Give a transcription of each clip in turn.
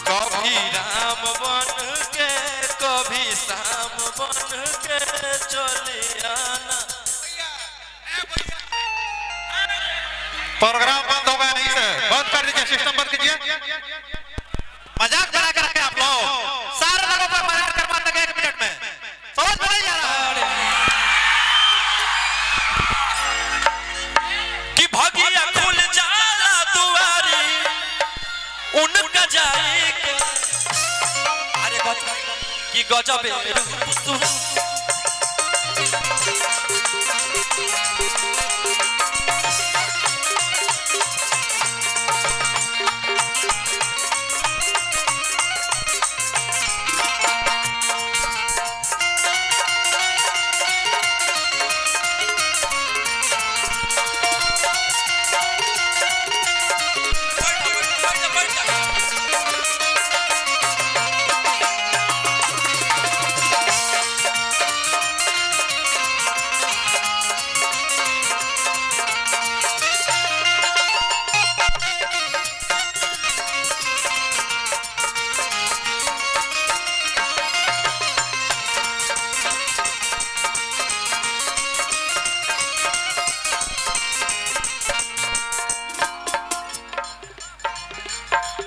कभी राम बन के कभी शाम बन के चले आना। प्रोग्राम बंद हो गया नहीं से बंद कर दीजिए, सिस्टम बंद कीजिए। मजाक बना कर रखे आप लोग, सारे लोगों पर मजाक करवा देंगे 1 मिनट में, समझ में नहीं आ रहा कि भगिया खुल जाला दुआरी उनका जाए अरे कि गजबे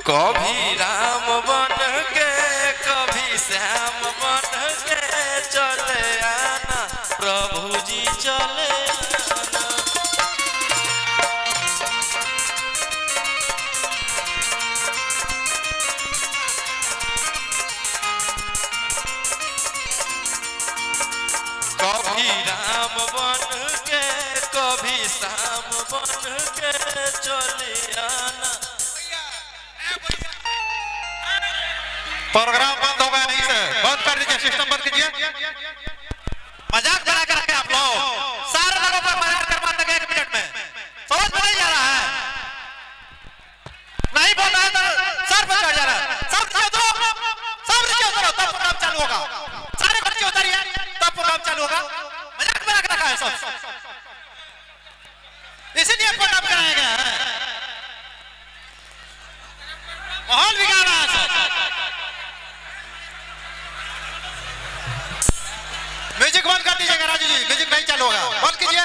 कभी राम बन के कभी श्याम बन के चले आना प्रभु जी चले आना। कभी राम बन के कभी श्याम बन के चले आना। प्रोग्राम बंद हो गया नहीं से बंद कर दीजिए, सिस्टम बंद कीजिए। मजाक बना कर रखे आप लोग, सारे लोगों पर मजाक करवा देंगे 1 मिनट में, समझ में नहीं आ रहा है। नहीं बोल रहा है तो सर पर चढ़ जा रहा है। सब नीचे उतरो, सब नीचे उतरो, तब प्रोग्राम चालू होगा। सारे बच्चे उतरिए तब प्रोग्राम चालू होगा। मजाक बना कर रखा है सब, इसीलिए प्रोग्राम कराया गया है। माहौल बिगाड़ रहा है सब। म्यूजिक बंद कर दीजिएगा राजू जी, म्यूजिक नहीं चालू होगा, बंद कीजिए।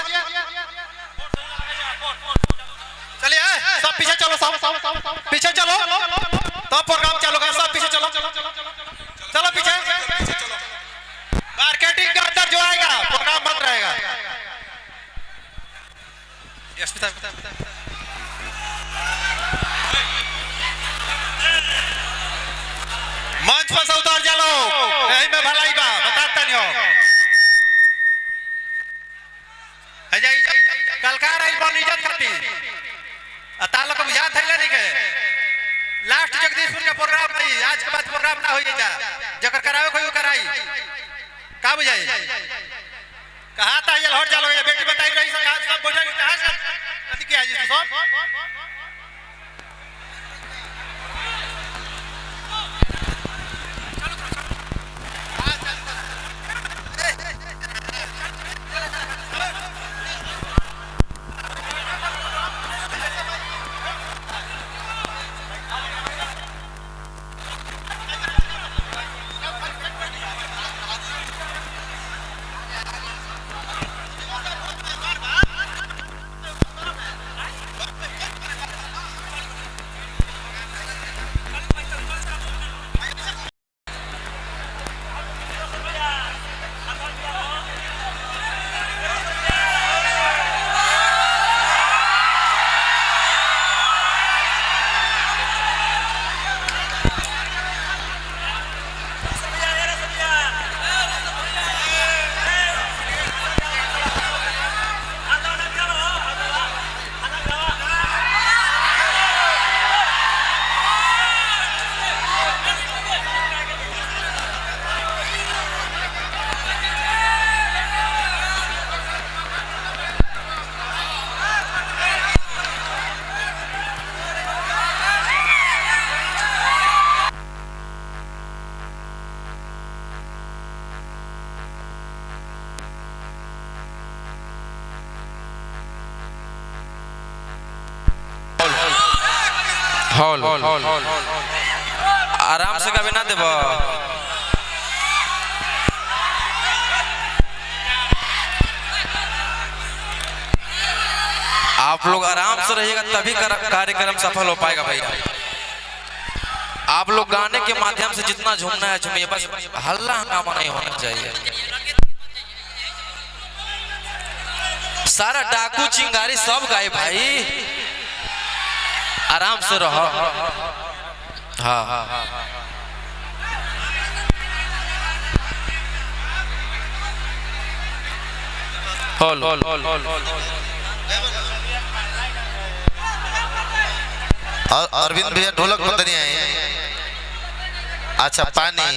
चलिए सब पीछे चलो, सब पीछे चलो तब प्रोग्राम चालू होगा। सब पीछे चलो, चलो पीछे। मार्केटिंग के अंदर जो आएगा प्रोग्राम बंद रहेगा। मंच पर से उतर चलो, यही में भलाई बा, बताता नहीं हो। कलकार आई बन इज्जत करती तालो को बुझा थैले नहीं के लास्ट जगदीशपुर के प्रोग्राम नहीं, आज के बाद प्रोग्राम ना होई जा, जकर करावे कोई कराई का बुझाई। कहां ता ये हट चलो, ये बेटी बताई रही सब सब बोझा कहां से अति के आज सब हॉल आराम से गावे ना देबो। आप लोग आराम से रहिएगा तभी कार्यक्रम सफल हो पाएगा भैया। आप लोग गाने के माध्यम से जितना झूमना है झूमिए, बस हल्ला हंगामा नहीं होना चाहिए। सारा डाकू चिंगारी सब गाए भाई, आराम से रहो। हाँ और अरविंद भैया ढोलक पता नहीं आए। अच्छा पानी